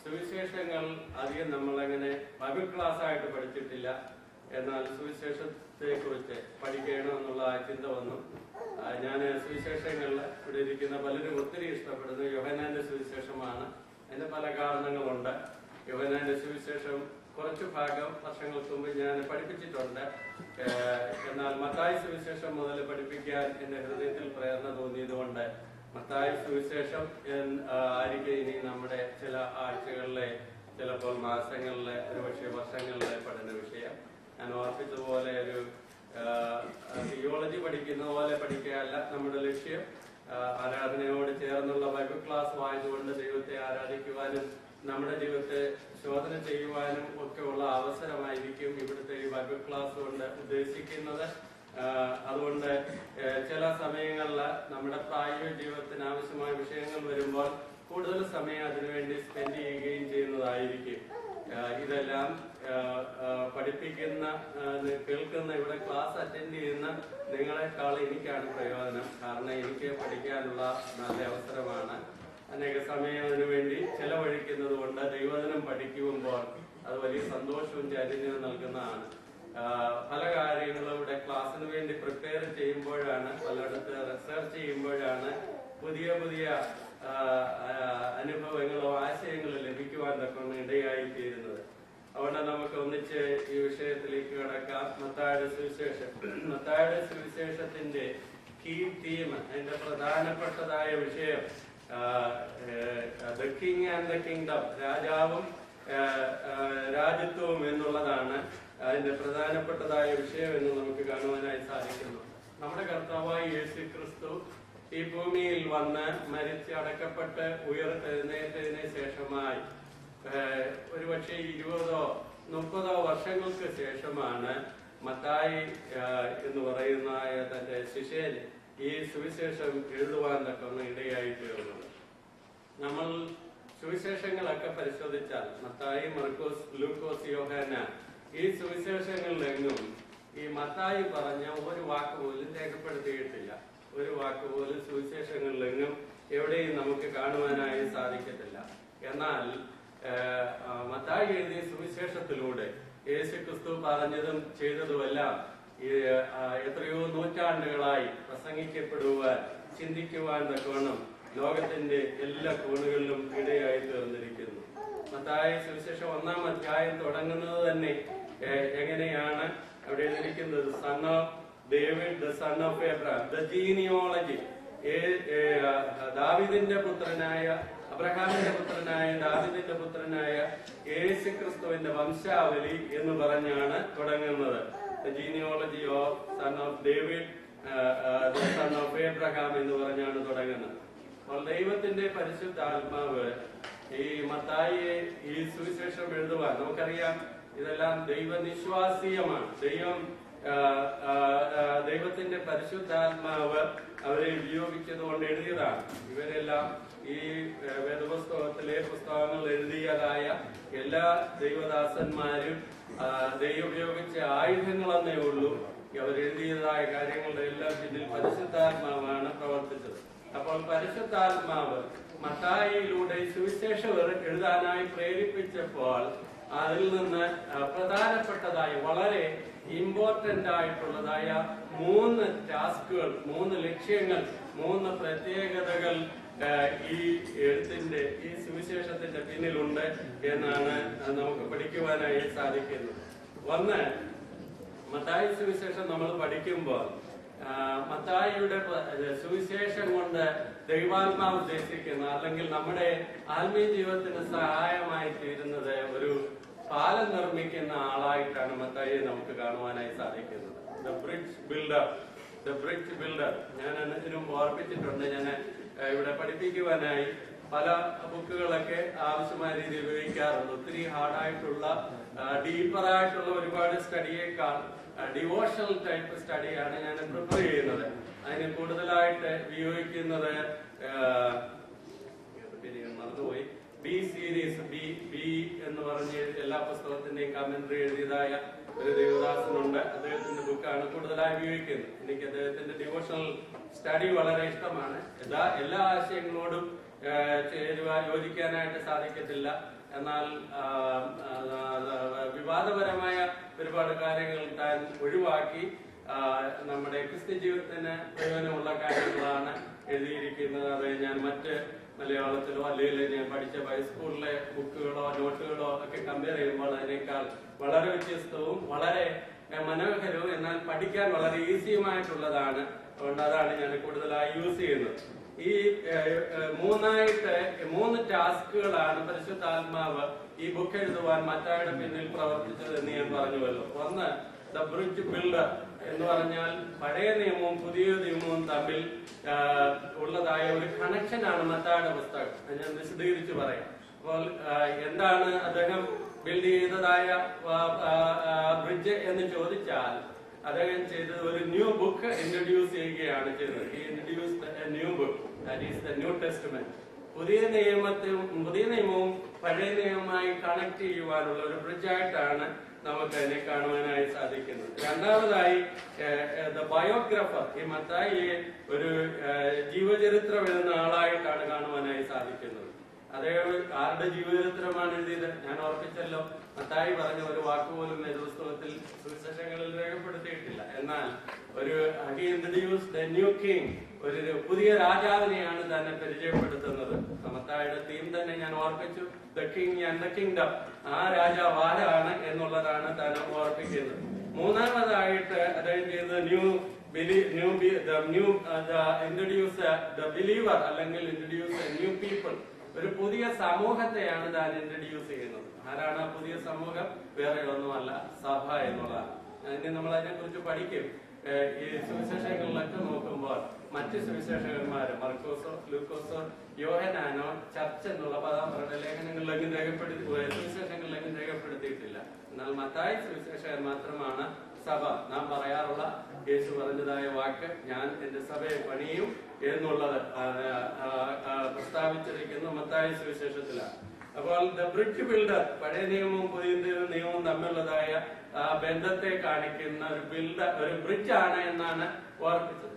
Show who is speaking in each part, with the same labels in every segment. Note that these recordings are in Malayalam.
Speaker 1: സുവിശേഷങ്ങൾ അധികം നമ്മളങ്ങനെ ബൈബിൾ ക്ലാസ് ആയിട്ട് പഠിച്ചിട്ടില്ല. എന്നാൽ സുവിശേഷത്തെ കുറിച്ച് പഠിക്കണമെന്നുള്ള ചിന്ത വന്നു. ഞാൻ സുവിശേഷങ്ങളിൽ ഇവിടെ ഇരിക്കുന്ന പലരും ഒത്തിരി ഇഷ്ടപ്പെടുന്നത് യോഹന്നാന്റെ സുവിശേഷമാണ്. അതിന് പല കാരണങ്ങളുണ്ട്. യോഹന്നാന്റെ സുവിശേഷം കുറച്ചു ഭാഗം വർഷങ്ങൾക്ക് മുമ്പ് ഞാൻ പഠിപ്പിച്ചിട്ടുണ്ട്. എന്നാൽ മത്തായി സുവിശേഷം മുതൽ പഠിപ്പിക്കാൻ എന്റെ ഹൃദയത്തിൽ പ്രേരണ തോന്നിയതുകൊണ്ട് മത്തായി സുവിശേഷം ആയിരിക്കും ഇനി നമ്മുടെ ചില ആഴ്ചകളിലെ, ചിലപ്പോൾ മാസങ്ങളിലെ, ഒരുപക്ഷെ വർഷങ്ങളിലെ പഠന വിഷയം. ഞാൻ ഓർപ്പിച്ചതുപോലെ ഒരു തിയോളജി പഠിക്കുന്ന പോലെ പഠിക്കുകയല്ല നമ്മുടെ ലക്ഷ്യം. ആരാധനയോട് ചേർന്നുള്ള ബൈബിൾ ക്ലാസ് വായിച്ചുകൊണ്ട് ദൈവത്തെ ആരാധിക്കുവാനും നമ്മുടെ ജീവിതത്തെ ശോധന ചെയ്യുവാനും ഒക്കെ ഉള്ള അവസരമായിരിക്കും ഇവിടുത്തെ ഈ ബൈബിൾ ക്ലാസ് കൊണ്ട് ഉദ്ദേശിക്കുന്നത്. അതുകൊണ്ട് ചില സമയങ്ങളിൽ നമ്മുടെ പ്രായോഗിക ജീവിതത്തിന് ആവശ്യമായ വിഷയങ്ങൾ വരുമ്പോൾ കൂടുതൽ സമയം അതിനുവേണ്ടി സ്പെൻഡ് ചെയ്യുകയും ചെയ്യുന്നതായിരിക്കും. ഇതെല്ലാം പഠിപ്പിക്കുന്ന, കേൾക്കുന്ന, ഇവിടെ ക്ലാസ് അറ്റൻഡ് ചെയ്യുന്ന നിങ്ങളെക്കാൾ എനിക്കാണ് പ്രയോജനം. കാരണം എനിക്ക് പഠിക്കാനുള്ള നല്ല അവസരമാണ്. അനേക സമയം അതിനുവേണ്ടി ചെലവഴിക്കുന്നത് കൊണ്ട് ദൈവവചനം പഠിക്കുമ്പോൾ അത് വലിയ സന്തോഷവും ചൈതന്യവും നൽകുന്നതാണ്. പല കാര്യങ്ങളും ഇവിടെ ക്ലാസ്സിന് വേണ്ടി പ്രിപ്പയർ ചെയ്യുമ്പോഴാണ്, പലയിടത്ത് റിസർച്ച് ചെയ്യുമ്പോഴാണ് പുതിയ പുതിയ അനുഭവങ്ങളോ ആശയങ്ങളോ ലഭിക്കുവാൻ തക്ക ഇടയായി തീരുന്നത്. അതുകൊണ്ട് നമുക്ക് ഒന്നിച്ച് ഈ വിഷയത്തിലേക്ക് കടക്കാം. മത്തായിയുടെ സുവിശേഷം. മത്തായിയുടെ സുവിശേഷത്തിന്റെ കീ തീം, അതിന്റെ പ്രധാനപ്പെട്ടതായ വിഷയം the king and the kingdom, രാജാവും രാജ്യത്വവും എന്നുള്ളതാണ് അതിന്റെ പ്രധാനപ്പെട്ടതായ വിഷയം എന്ന് നമുക്ക് കാണുവാനായി സാധിക്കുന്നു. നമ്മുടെ കർത്താവായ യേശു ക്രിസ്തു ഈ ഭൂമിയിൽ വന്ന് മരിച്ച് അടക്കപ്പെട്ട് ഉയർത്തെഴുന്നേറ്റതിന് ശേഷമായി ഒരുപക്ഷെ 20-30 വർഷങ്ങൾക്ക് ശേഷമാണ് മത്തായി എന്ന് പറയുന്ന തന്റെ ശിഷ്യൻ ഈ സുവിശേഷം എഴുതുവാൻ തക്ക ഇടയായി തീർന്നത്. നമ്മൾ സുവിശേഷങ്ങളൊക്കെ പരിശോധിച്ചാൽ മത്തായി, മർക്കോസ്, ലൂക്കോസ്, യോഹന്നാൻ, ഈ സുവിശേഷങ്ങളിലെങ്ങും ഈ മത്തായി പറഞ്ഞ ഒരു വാക്ക് പോലും രേഖപ്പെടുത്തിയിട്ടില്ല. ഒരു വാക്ക് പോലും സുവിശേഷങ്ങളിലെങ്ങും എവിടെയും നമുക്ക് കാണുവാനായി സാധിക്കത്തില്ല. എന്നാൽ മത്തായി എഴുതിയ സുവിശേഷത്തിലൂടെ യേശു ക്രിസ്തു പറഞ്ഞതും ചെയ്തതുമെല്ലാം എത്രയോ നൂറ്റാണ്ടുകളായി പ്രസംഗിക്കപ്പെടുവാൻ, ചിന്തിക്കുവാൻ തക്കവണ്ണം ലോകത്തിന്റെ എല്ലാ കോണുകളിലും ഇടയായി തീർന്നിരിക്കുന്നു. മത്തായി സുവിശേഷം 1-ാം അധ്യായം തുടങ്ങുന്നത് തന്നെ എങ്ങനെയാണ്? അവിടെ എഴുതിയിരിക്കുന്നത് son of David, the son of Abraham, the genealogy, ദാവീദിന്റെ പുത്രനായ, അബ്രഹാമിന്റെ പുത്രനായ, ദാവീദിന്റെ പുത്രനായ യേശു ക്രിസ്തുവിന്റെ വംശാവലി എന്ന് പറഞ്ഞാണ് തുടങ്ങുന്നത്. The genealogy of son of David, the son of Abraham എന്ന് പറഞ്ഞാണ് തുടങ്ങുന്നത്. അപ്പോൾ ദൈവത്തിന്റെ പരിശുദ്ധാത്മാവ് ഈ മത്തായിയെ ഈ സുവിശേഷം എഴുതുവാൻ, നമുക്കറിയാം ഇതെല്ലാം ദൈവനിശ്വാസീയമാണ്. ദൈവത്തിന്റെ പരിശുദ്ധാത്മാവ് അവരെ ഉപയോഗിച്ചത് കൊണ്ട് എഴുതിയതാണ്. ഇവരെല്ലാം ഈ വേദപുസ്തകത്തിലെ പുസ്തകങ്ങൾ എഴുതിയതായ എല്ലാ ദൈവദാസന്മാരും ദൈവം ഉപയോഗിച്ച ആയുധങ്ങളെന്നേ ഉള്ളൂ. അവരെഴുതിയതായ കാര്യങ്ങളുടെ എല്ലാം പിന്നിൽ പരിശുദ്ധാത്മാവാണ് പ്രവർത്തിച്ചത്. അപ്പോൾ പരിശുദ്ധാത്മാവ് മത്തായിയിലൂടെ സുവിശേഷം എഴുതാനായി പ്രേരിപ്പിച്ചപ്പോൾ അതിൽ നിന്ന് പ്രധാനപ്പെട്ടതായ, വളരെ ഇമ്പോർട്ടന്റ് ആയിട്ടുള്ളതായ 3 ടാസ്കുകൾ, 3 ലക്ഷ്യങ്ങൾ, 3 പ്രത്യേകതകൾ ഈ എഴുത്തിന്റെ, ഈ സുവിശേഷത്തിന്റെ പിന്നിലുണ്ട് എന്നാണ് നമുക്ക് പഠിക്കുവാനായി സാധിക്കുന്നത്. ഒന്ന്, മത്തായി സുവിശേഷം നമ്മൾ പഠിക്കുമ്പോൾ മത്തായിയുടെ സുവിശേഷം കൊണ്ട് ദൈവാത്മാവ് ഉദ്ദേശിക്കുന്ന, അല്ലെങ്കിൽ നമ്മുടെ ആത്മീയ ജീവിതത്തിന് സഹായമായി തീരുന്നത് ഒരു പാലം നിർമ്മിക്കുന്ന ആളായിട്ടാണ് മത്തായിയെ നമുക്ക് കാണുവാനായി സാധിക്കുന്നത്. The bridge builder, the bridge builder. ഞാൻ ഇതിനും ഓർപ്പിച്ചിട്ടുണ്ട്. ഞാൻ ഇവിടെ പഠിപ്പിക്കുവാനായി പല ബുക്കുകളൊക്കെ ആവശ്യമായ രീതിയിൽ ഉപയോഗിക്കാറുണ്ട്. ഒത്തിരി ഹാർഡായിട്ടുള്ള, ഡീപ്പറായിട്ടുള്ള ഒരുപാട് സ്റ്റഡിയേക്കാൾ ഡിവോഷണൽ ടൈപ്പ് സ്റ്റഡിയാണ് ഞാൻ പ്രിഫർ ചെയ്യുന്നത്. അതിന് കൂടുതലായിട്ട് ഉപയോഗിക്കുന്നത് മറന്നുപോയി, ബി സീരീസ്, ബി എന്ന് പറഞ്ഞ് എല്ലാ പുസ്തകത്തിന്റെയും കമന്ററി എഴുതിയതായ ഒരു ദേവദാസനുണ്ട്. അദ്ദേഹത്തിന്റെ ബുക്കാണ് കൂടുതലായി ഉപയോഗിക്കുന്നത്. എനിക്ക് അദ്ദേഹത്തിന്റെ ഡിവോഷണൽ സ്റ്റഡി വളരെ ഇഷ്ടമാണ്. എല്ലാ ആശയങ്ങളോടും യോജിക്കാനായിട്ട് സാധിക്കത്തില്ല. എന്നാൽ വിവാദപരമായ ഒരുപാട് കാര്യങ്ങൾ താൻ ഒഴിവാക്കി നമ്മുടെ ക്രിസ്ത്യ ജീവിതത്തിന് പ്രയോജനമുള്ള കാര്യങ്ങളാണ് എഴുതിയിരിക്കുന്നത്. അത് ഞാൻ മറ്റ് മലയാളത്തിലോ അല്ലെങ്കിൽ ഞാൻ പഠിച്ച ഹൈസ്കൂളിലെ ബുക്കുകളോ നോട്ടുകളോ ഒക്കെ കമ്പയർ ചെയ്യുമ്പോൾ അതിനേക്കാൾ വളരെ വ്യത്യസ്തവും വളരെ മനോഹരവും എന്നാൽ പഠിക്കാൻ വളരെ ഈസിയുമായിട്ടുള്ളതാണ്. അതുകൊണ്ട് അതാണ് ഞാൻ കൂടുതലായി യൂസ് ചെയ്യുന്നത്. ഈ മൂന്ന് ടാസ്കുകളാണ് പരിശുദ്ധാത്മാവ് ഈ ബുക്ക് എഴുതുവാൻ മത്തായിയുടെ പിന്നിൽ പ്രവർത്തിച്ചത് എന്ന് ഞാൻ പറഞ്ഞുവല്ലോ. ഒന്ന്, ദ ബ്രിഡ്ജ് ബിൽഡർ എന്ന് പറഞ്ഞാൽ പഴയ നിയമവും പുതിയ നിയമവും തമ്മിൽ ഉള്ളതായ ഒരു കണക്ഷനാണ് മത്തായിയുടെ പുസ്തകം. ഞാൻ വിശദീകരിച്ച് പറയാം. അപ്പോൾ എന്താണ് അദ്ദേഹം ബിൽഡ് ചെയ്തതായ ബ്രിഡ്ജ് എന്ന് ചോദിച്ചാൽ അദ്ദേഹം ചെയ്തത് ഒരു ന്യൂ ബുക്ക് ഇൻട്രൊഡ്യൂസ് ചെയ്യുകയാണ് ചെയ്തത്. ഈ introduce A new book, that is the new testament. പുതിയ നിയമവും പഴയ നിയമവുമായി കണക്ട് ചെയ്യുവാനുള്ള ഒരു ബ്രിഡ്ജായിട്ടാണ് നമുക്ക് അതിനെ കാണുവാനായി സാധിക്കുന്നത്. രണ്ടാമതായി ദ ബയോഗ്രാഫർ, ഈ മത്തായിയെ ഒരു ജീവചരിത്രം എഴുതുന്ന ആളായിട്ടാണ് കാണുവാനായി സാധിക്കുന്നത്. അതേ ആരുടെ ജീവചരിത്രമാണ് എഴുതിയത്? ഞാൻ ഓർപ്പിച്ചല്ലോ, മത്തായി പറഞ്ഞ ഒരു വാക്കുപോലും പുസ്തകത്തിൽ സുവിശേഷങ്ങളിൽ രേഖപ്പെടുത്തിയിട്ടില്ല. എന്നാൽ ഒരു he introduced a new king, ഒരു പുതിയ രാജാവിനെയാണ് തന്നെ പരിചയപ്പെടുത്തുന്നത്. മത്തായിയുടെ തീം തന്നെ ഞാൻ ഓർപ്പിച്ചു, the king and the kingdom. ആ രാജാവ് ആരാണ് എന്നുള്ളതാണ് താൻ ഓർപ്പിക്കുന്നത്. മൂന്നാമതായിട്ട് അദ്ദേഹം ചെയ്തത് ഇൻട്രൊഡ്യൂസ് ദ ബിലീവർ അല്ലെങ്കിൽ ഇൻട്രൊഡ്യൂസ് ന്യൂ പീപ്പിൾ. ഒരു പുതിയ സമൂഹത്തെയാണ് താൻ ഇൻട്രൊഡ്യൂസ് ചെയ്യുന്നത്. ആരാണ് ആ പുതിയ സമൂഹം? വേറെ ഒന്നുമല്ല, സഭ എന്നുള്ളതാണ്. ഇനി നമ്മൾ അതിനെ കുറിച്ച് പഠിക്കും. ഈ സുവിശേഷങ്ങളിലൊക്കെ നോക്കുമ്പോൾ മറ്റ് സുവിശേഷകന്മാര് മർക്കോസോ ലൂക്കോസോ യോഹനാനോ ചർച്ച് എന്നുള്ള പദം അവരുടെ ലേഖനങ്ങളിലെങ്കിലും സുവിശേഷങ്ങളിലെങ്കിലും രേഖപ്പെടുത്തിയിട്ടില്ല. എന്നാൽ മത്തായി സുവിശേഷകൻ മാത്രമാണ് സഭ. നാം പറയാറുള്ള യേശു പറഞ്ഞതായ വാക്ക്, ഞാൻ എന്റെ സഭയെ പണിയും എന്നുള്ളത് പ്രസ്താവിച്ചിരിക്കുന്നു മത്തായി സുവിശേഷത്തിലാണ്. അപ്പോൾ ദ ബ്രിഡ്ജ് ബിൽഡർ, പഴയ നിയമവും പുതിയ നിയമവും തമ്മിലുള്ളതായ ബന്ധത്തെ കാണിക്കുന്ന ഒരു ബ്രിഡ്ജാണ് എന്നാണ് ഓർപ്പിച്ചത്.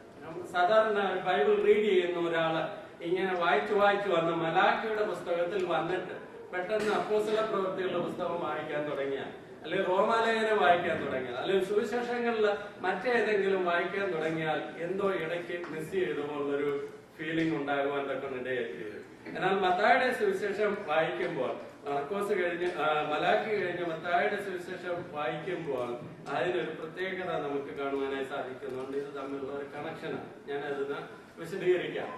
Speaker 1: സാധാരണ ബൈബിൾ റീഡ് ചെയ്യുന്ന ഒരാള് ഇങ്ങനെ വായിച്ചു വന്ന് മലാഖിയുടെ പുസ്തകത്തിൽ വന്നിട്ട് പെട്ടെന്ന് അപ്പോസ്തല പ്രവൃത്തികളുടെ പുസ്തകം വായിക്കാൻ തുടങ്ങിയാൽ, അല്ലെങ്കിൽ റോമാലേഖനം വായിക്കാൻ തുടങ്ങിയാൽ, അല്ലെങ്കിൽ സുവിശേഷങ്ങളിൽ മറ്റേതെങ്കിലും വായിക്കാൻ തുടങ്ങിയാൽ എന്തോ ഇടയ്ക്ക് മിസ് ചെയ്തുപോലുള്ളൊരു ഫീലിംഗ് ഉണ്ടാകുവാൻ തൊക്കെ ഇടയാക്കിയത്. എന്നാൽ മത്തായിയുടെ സുവിശേഷം വായിക്കുമ്പോൾ, മർക്കോസ് കഴിഞ്ഞ് മലാഖി കഴിഞ്ഞ് മത്തായിയുടെ സുവിശേഷം വായിക്കുമ്പോൾ അതിനൊരു പ്രത്യേകത നമുക്ക് കാണുവാനായി സാധിക്കുന്നുണ്ട്. ഇത് തമ്മിലുള്ള ഒരു കണക്ഷനാണ്. ഞാൻ അതിന് വിശദീകരിക്കാം.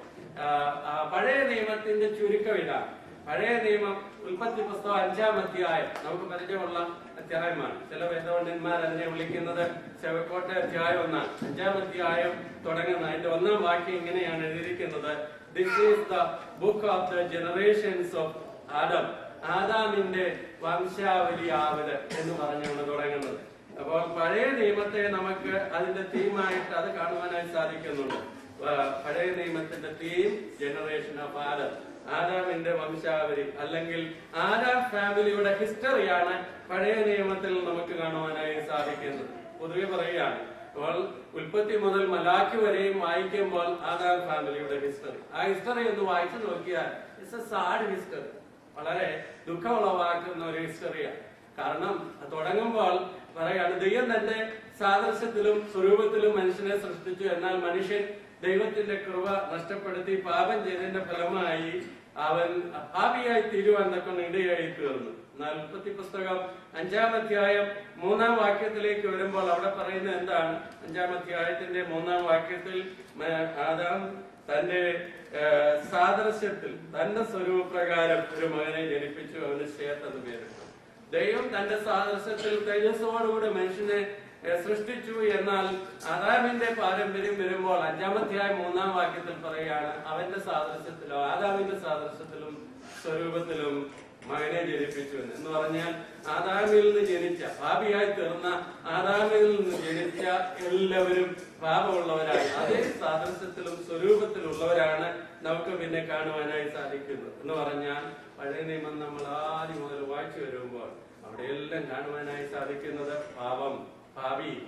Speaker 1: പഴയ നിയമത്തിന്റെ ചുരുക്കം ഇതാണ്. പഴയ നിയമം ഉൽപ്പത്തി പുസ്തകം 5-ാം അധ്യായം നമുക്ക് പരിചയമുള്ള അധ്യായമാണ്. ചില വേദപണ്ഡിതന്മാർ അതിനെ വിളിക്കുന്നത് ചെവക്കോട്ടെ അധ്യായം 1. 5-ാം അധ്യായം തുടങ്ങുന്ന അതിന്റെ 1-ാം വാക്യം ഇങ്ങനെയാണ് എഴുതിയിരിക്കുന്നത്: this is the book of the generations of Adam. ആദാമിന്റെ വംശാവലിയാവത് എന്ന് പറഞ്ഞാണ് തുടങ്ങുന്നത്. അപ്പോൾ പഴയ നിയമത്തെ നമുക്ക് അതിന്റെ തീമായിട്ട് അത് കാണുവാനായി സാധിക്കുന്നുണ്ട്. പഴയ നിയമത്തിന്റെ തീം ജനറേഷൻ ഓഫ് ആദം, ആദാമിന്റെ വംശാവലി അല്ലെങ്കിൽ ആദാം ഫാമിലിയുടെ ഹിസ്റ്ററിയാണ് പഴയ നിയമത്തിൽ നമുക്ക് കാണുവാനായി സാധിക്കുന്നത്. പൊതുവെ പറയുകയാണ്, അപ്പോൾ ഉൽപ്പത്തി മുതൽ മലാഖി വരെയും വായിക്കുമ്പോൾ ആദാം ഫാമിലിയുടെ ഹിസ്റ്ററി, ആ ഹിസ്റ്ററി ഒന്ന് വായിച്ചു നോക്കിയാൽ ഇറ്റ്സ് എ സാഡ് ഹിസ്റ്ററി, വളരെ ദുഃഖമുളവാക്കുന്ന ഒരു ഹിസ്റ്ററിയാണ്. കാരണം തുടങ്ങുമ്പോൾ പറയാണ്, ദൈവം തന്റെ സാദൃശ്യത്തിലും സ്വരൂപത്തിലും മനുഷ്യനെ സൃഷ്ടിച്ചു. എന്നാൽ മനുഷ്യൻ ദൈവത്തിന്റെ കൃപ നഷ്ടപ്പെടുത്തി പാപം ചെയ്തതിന്റെ ഫലമായി അവൻ പാപിയായി തീരുവാൻ തക്കൊണ്ട് ഇടയായി തീർന്നു. എന്നാൽ ഉൽപ്പത്തി പുസ്തകം 5-ാം അധ്യായം 3-ാം വാക്യത്തിലേക്ക് വരുമ്പോൾ അവിടെ പറയുന്നത് എന്താണ്? 5-ാം അധ്യായത്തിന്റെ 3-ാം വാക്യത്തിൽ ആദാം തന്റെ സാദൃശ്യത്തിൽ തന്റെ സ്വരൂപപ്രകാരം ഒരു മകനെ ജനിപ്പിച്ചു, അവന് ശേത്ത് എന്ന് പേരിട്ടു. ദൈവം തന്റെ സാദൃശ്യത്തിൽ തേജസ്സോടുകൂടി മനുഷ്യനെ സൃഷ്ടിച്ചു. എന്നാൽ ആദാമിന്റെ പാരമ്പര്യം വരുമ്പോൾ 5-ാം അധ്യായം 3-ാം വാക്യത്തിൽ പറയുകയാണ്, അവന്റെ സാദൃശ്യത്തിലോ ആദാമിന്റെ സാദൃശ്യത്തിലും സ്വരൂപത്തിലും മകനെ ജനിപ്പിച്ചു എന്ന് പറഞ്ഞാൽ ആദാമിൽ നിന്ന് ജനിച്ച, പാപിയായി തീർന്ന ആദാമിൽ നിന്ന് ജനിച്ച എല്ലാവരും പാപമുള്ളവരായി അതേ സാദൃശ്യത്തിലും സ്വരൂപത്തിലുള്ളവരാണ് നമുക്ക് പിന്നെ കാണുവാനായി സാധിക്കുന്നത്. എന്ന് പറഞ്ഞാൽ പഴയ നിയമം നമ്മൾ ആദ്യം മുതൽ വായിച്ചു വരുമ്പോൾ അവിടെയെല്ലാം കാണുവാനായി സാധിക്കുന്നത് പാപം,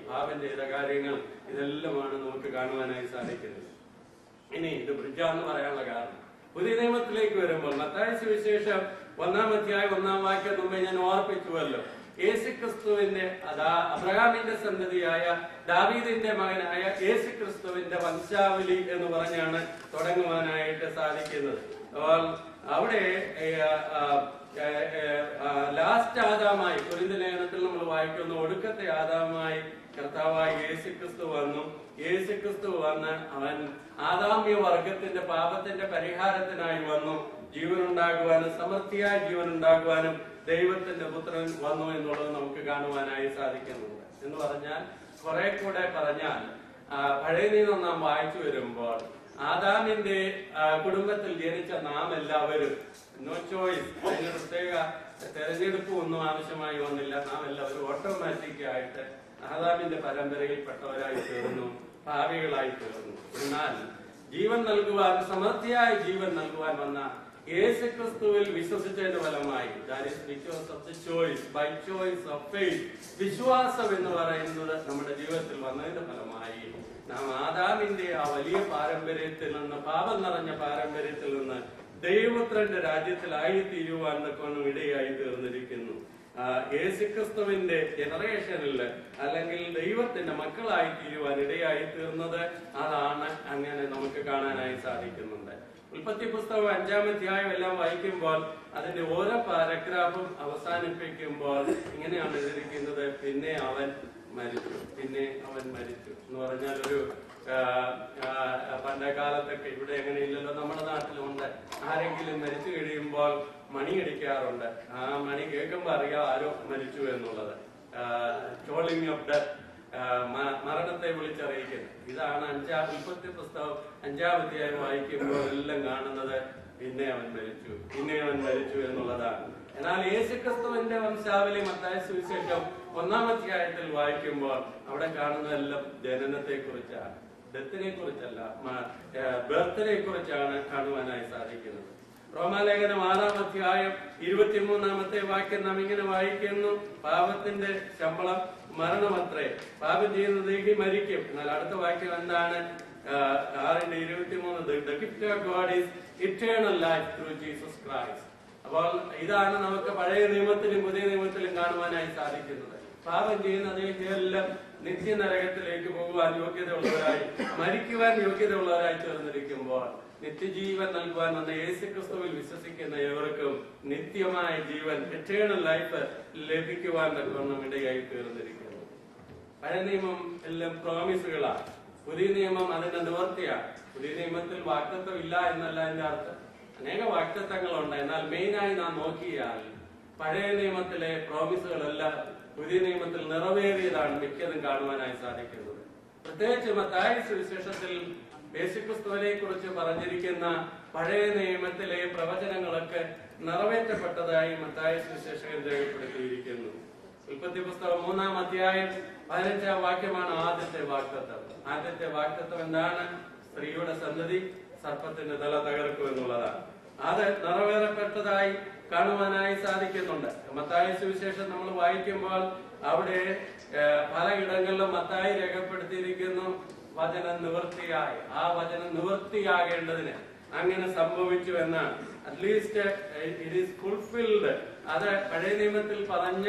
Speaker 1: പാപം ചെയ്ത കാര്യങ്ങൾ, ഇതെല്ലാമാണ് നമുക്ക് കാണുവാനായി സാധിക്കുന്നത്. ഇനി ഇത് ബ്രിഡ്ജാന്ന് പറയാനുള്ള കാരണം, പുതിയ നിയമത്തിലേക്ക് വരുമ്പോൾ മത്തായി സുവിശേഷം 1-ാം അധ്യായം 1-ാം വാക്യം മുമ്പേ ഞാൻ ഓർപ്പിച്ചുവല്ലോ. യേശുക്രിസ്തുവിന്റെ അബ്രഹാമിന്റെ സന്തതിയായ ദാവീദിന്റെ മകനായ യേശുക്രിസ്തുവിന്റെ വംശാവലി എന്ന് പറഞ്ഞാണ് തുടങ്ങുവാനായിട്ട് സാധിക്കുന്നത്. അവിടെ ലാസ്റ്റ് ആദാമായി കൊരിന്ത്യർ ലേഖനത്തിൽ നമ്മൾ വായിക്കുന്നു, ഒടുക്കത്തെ ആദാമായി കർത്താവായ യേശുക്രിസ്തു വന്നു. യേശുക്രിസ്തു വന്ന് അവൻ ആദാമ്യ വർഗത്തിന്റെ പാപത്തിന്റെ പരിഹാരത്തിനായി വന്നു. ജീവനുണ്ടാകുവാനും സമൃദ്ധിയായ ജീവനുണ്ടാകുവാനും ദൈവത്തിന്റെ പുത്രൻ വന്നു എന്നുള്ളത് നമുക്ക് കാണുവാനായി സാധിക്കുന്നുണ്ട്. എന്ന് പറഞ്ഞാൽ കുറെ കൂടെ പറഞ്ഞാൽ പഴയ നിയമം നാം വായിച്ചു വരുമ്പോൾ ആദാമിന്റെ കുടുംബത്തിൽ ജനിച്ച നാം എല്ലാവരും, നോ ചോയ്സ്, അതിന് പ്രത്യേക തെരഞ്ഞെടുപ്പ് ഒന്നും ആവശ്യമായി വന്നില്ല. നാം എല്ലാവരും ഓട്ടോമാറ്റിക് ആയിട്ട് ആദാമിന്റെ പരമ്പരയിൽപ്പെട്ടവരായി തീർന്നു, ഭാവികളായി തീർന്നു. എന്നാൽ ജീവൻ നൽകുവാൻ, സമൃദ്ധിയായ ജീവൻ നൽകുവാൻ വന്ന യേശുക്രിസ്തുവിൽ വിശ്വസിച്ചതിന്റെ ഫലമായി, വിശ്വാസം എന്ന് പറയുന്നത് നമ്മുടെ ജീവിതത്തിൽ വന്നതിന്റെ ഫലമായി നാം ആദാമിന്റെ ആ വലിയ പാരമ്പര്യത്തിൽ നിന്ന്, പാപം നിറഞ്ഞ പാരമ്പര്യത്തിൽ നിന്ന് ദൈവപുത്രന്റെ രാജ്യത്തിലായി തീരുവാൻ തക്കവണ്ണം ഇടയായി തീർന്നിരിക്കുന്നു. യേശുക്രിസ്തുവിന്റെ ജനറേഷനിൽ അല്ലെങ്കിൽ ദൈവത്തിന്റെ മക്കളായി തീരുവാൻ ഇടയായി തീർന്നത് അതാണ്. അങ്ങനെ നമുക്ക് കാണാനായി സാധിക്കുന്നുണ്ട്. ഉൽപ്പത്തി പുസ്തകം 5-ാം അധ്യായം എല്ലാം വായിക്കുമ്പോൾ അതിന്റെ ഓരോ പാരഗ്രാഫും അവസാനിപ്പിക്കുമ്പോൾ ഇങ്ങനെയാണ് എഴുതിയിരിക്കുന്നത്, പിന്നെ അവൻ മരിച്ചു, പിന്നെ അവൻ മരിച്ചു എന്ന് പറഞ്ഞാൽ ഒരു പണ്ട കാലത്തൊക്കെ, ഇവിടെ എങ്ങനെയില്ലല്ലോ, നമ്മുടെ നാട്ടിലുണ്ട്, ആരെങ്കിലും മരിച്ചു കഴിയുമ്പോൾ മണി അടിക്കാറുണ്ട്. ആ മണി കേൾക്കുമ്പോൾ അറിയാം ആരോ മരിച്ചു എന്നുള്ളത്. കോളിംഗ് ഓഫ് ഡെത്ത്, മരണത്തെ വിളിച്ചറിയിക്കുന്നത്. ഇതാണ് ഉൽപ്പത്തി പുസ്തകം 5-ാം അധ്യായം വായിക്കുമ്പോൾ എല്ലാം കാണുന്നത് പിന്നെ അവൻ മരിച്ചു, പിന്നെ അവൻ മരിച്ചു എന്നുള്ളതാണ്. എന്നാൽ യേശുക്രിസ്തുവിന്റെ വംശാവലി മത്തായി സുവിശേഷം 1-ാം അധ്യായത്തിൽ വായിക്കുമ്പോൾ അവിടെ കാണുന്നതെല്ലാം ജനനത്തെ കുറിച്ചാണ്, ഡെത്തിനെ കുറിച്ചല്ല, ബർത്തിനെ കുറിച്ചാണ് കാണുവാനായി സാധിക്കുന്നത്. റോമാലേഖനം 6-ാം അധ്യായം 23-ാമത്തെ വാക്യം നാം ഇങ്ങനെ വായിക്കുന്നു, പാപത്തിന്റെ ശമ്പളം മരണമത്രേ, പാപം ചെയ്യുന്ന ദേഹി മരിക്കും. എന്നാൽ അടുത്ത വാക്യം എന്താണ്? 6:23, the gift of God is eternal life through Jesus Christ. അപ്പോൾ ഇതാണ് നമുക്ക് പഴയ നിയമത്തിലും പുതിയ നിയമത്തിലും കാണുവാനായി സാധിക്കുന്നത്. പാപം ചെയ്യുന്ന ദേഹിയെല്ലാം നിത്യനരകത്തിലേക്ക് പോകുവാൻ യോഗ്യതയുള്ളവരായി, മരിക്കുവാൻ യോഗ്യതയുള്ളവരായി ചേർന്നിരിക്കുമ്പോൾ നിത്യജീവൻ നൽകുവാൻ വന്ന യേശുക്രിസ്തുവിൽ വിശ്വസിക്കുന്ന ഏവർക്കും നിത്യമായ ജീവൻ, എറ്റേണൽ ലൈഫ് ലഭിക്കുവാൻ തക്കവണ്ണം ഇടയായി തീർന്നിരിക്കുന്നു. പഴയ നിയമം എല്ലാം പ്രോമിസുകളാണ്, പുതിയ നിയമം അതിന്റെ നിവർത്തിയാണ്. പുതിയ നിയമത്തിൽ വാഗ്ദത്തം ഇല്ല എന്നല്ല എന്റെ അർത്ഥം, അനേക വാഗ്ദത്തങ്ങളുണ്ട്. എന്നാൽ മെയിനായി നാം നോക്കിയാൽ പഴയ നിയമത്തിലെ പ്രോമിസുകളെല്ലാം പുതിയ നിയമത്തിൽ നിറവേറിയതാണ് മിക്കതും കാണുവാനായി സാധിക്കുന്നത്. പ്രത്യേകിച്ച് മത്തായി സുവിശേഷത്തിൽ യേശുക്രിസ്തുവിനെ കുറിച്ച് പറഞ്ഞിരിക്കുന്ന പഴയ നിയമത്തിലെ പ്രവചനങ്ങളൊക്കെ നിറവേറ്റപ്പെട്ടതായി മത്തായി സുവിശേഷകൻ രേഖപ്പെടുത്തിയിരിക്കുന്നു. ഉൽപ്പത്തി പുസ്തകം 3-ാം അധ്യായം 15-ാം വാക്യമാണ് ആദ്യത്തെ വാഗ്ദത്തം. ആദ്യത്തെ വാഗ്ദത്തം എന്താണ്? സ്ത്രീയുടെ സന്തതി സർപ്പത്തിന്റെ തല തകർക്കും എന്നുള്ളതാണ്. അത് നിറവേറപ്പെട്ടതായി കാണുവാനായി സാധിക്കുന്നുണ്ട്. മത്തായി സുവിശേഷം നമ്മൾ വായിക്കുമ്പോൾ അവിടെ പലയിടങ്ങളിലും മത്തായി രേഖപ്പെടുത്തിയിരിക്കുന്നു വചനം നിവൃത്തിയായി. ആ വചനം നിവൃത്തിയാകേണ്ടതിന് അങ്ങനെ സംഭവിച്ചു എന്നാണ്. At least it is fulfilled. അത് പഴയ നിയമത്തിൽ പറഞ്ഞ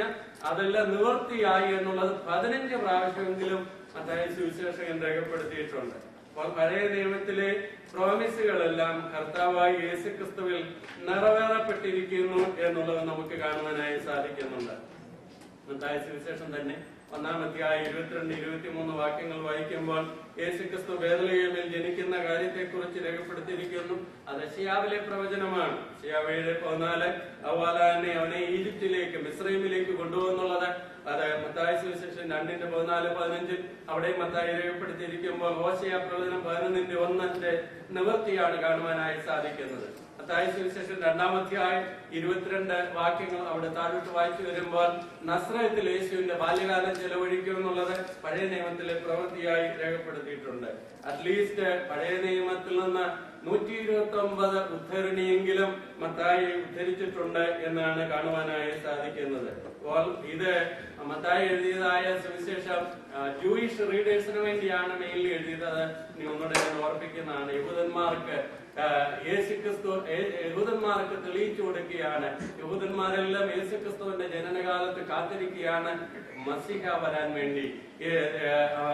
Speaker 1: അതെല്ലാം നിവൃത്തിയായി എന്നുള്ളത് 15 പ്രാവശ്യമെങ്കിലും മത്തായി സുവിശേഷകൻ രേഖപ്പെടുത്തിയിട്ടുണ്ട്. അപ്പോൾ പഴയ നിയമത്തിലെ പ്രോമിസുകളെല്ലാം കർത്താവായ യേശുക്രിസ്തുവിൽ നിറവേറപ്പെട്ടിരിക്കുന്നു എന്നുള്ളത് നമുക്ക് കാണുവാനായി സാധിക്കുന്നുണ്ട്. മത്തായി സുവിശേഷം തന്നെ 1-ാം അധ്യായം 22-23 വാക്യങ്ങൾ വായിക്കുമ്പോൾ യേശുക്രിസ്തു ബേത്ലഹേമിൽ ജനിക്കുന്ന കാര്യത്തെ കുറിച്ച് രേഖപ്പെടുത്തിയിരിക്കുന്നു. അത് യെശയ്യാവിലെ പ്രവചനമാണ്. യെശയ്യാവ് 7:14 അതുപോലെ തന്നെ അവനെ ഈജിപ്തിലേക്ക്, മിസ്രൈമിലേക്ക് കൊണ്ടുപോകുന്നുള്ളത് അത് മത്തായി സുവിശേഷം 2:14-15 അവിടെ മത്തായി രേഖപ്പെടുത്തിയിരിക്കുമ്പോൾ ഹോശേയ പ്രവചനം 11:1 നിവൃത്തിയാണ് കാണുവാനായി സാധിക്കുന്നത്. മത്തായി സുവിശേഷം 2-ാം അധ്യായം 22 വാക്യങ്ങൾ അവിടെ താഴോട്ട് വായിച്ചു വരുമ്പോൾ നസ്രയത്തിൽ യേശുവിന്റെ ബാല്യകാലം ചെലവഴിക്കും എന്നുള്ളത് പഴയ നിയമത്തിലെ പ്രവൃത്തിയായി രേഖപ്പെടുത്തിയിട്ടുണ്ട്. അറ്റ്ലീസ്റ്റ് പഴയ നിയമത്തിൽ നിന്ന് 129 ഉദ്ധരണിയെങ്കിലും മത്തായി ഉദ്ധരിച്ചിട്ടുണ്ട് എന്നാണ് കാണുവാനായി സാധിക്കുന്നത്. അപ്പോൾ ഇത് മത്തായി എഴുതിയതായ സുവിശേഷം ജൂയിഷ് റീഡേഴ്സിന് വേണ്ടിയാണ് മെയിൻലി എഴുതിയത്. ഇനി ഒന്നുകൂടെ ഞാൻ ഓർപ്പിക്കുന്നതാണ്. യഹൂദന്മാർക്ക് തെളിയിച്ചു കൊടുക്കുകയാണ്. യഹൂദന്മാരെല്ലാം യേശുക്രിസ്തുവിന്റെ ജനനകാലത്ത് കാത്തിരിക്കുകയാണ് മസിഹ വരാൻ വേണ്ടി,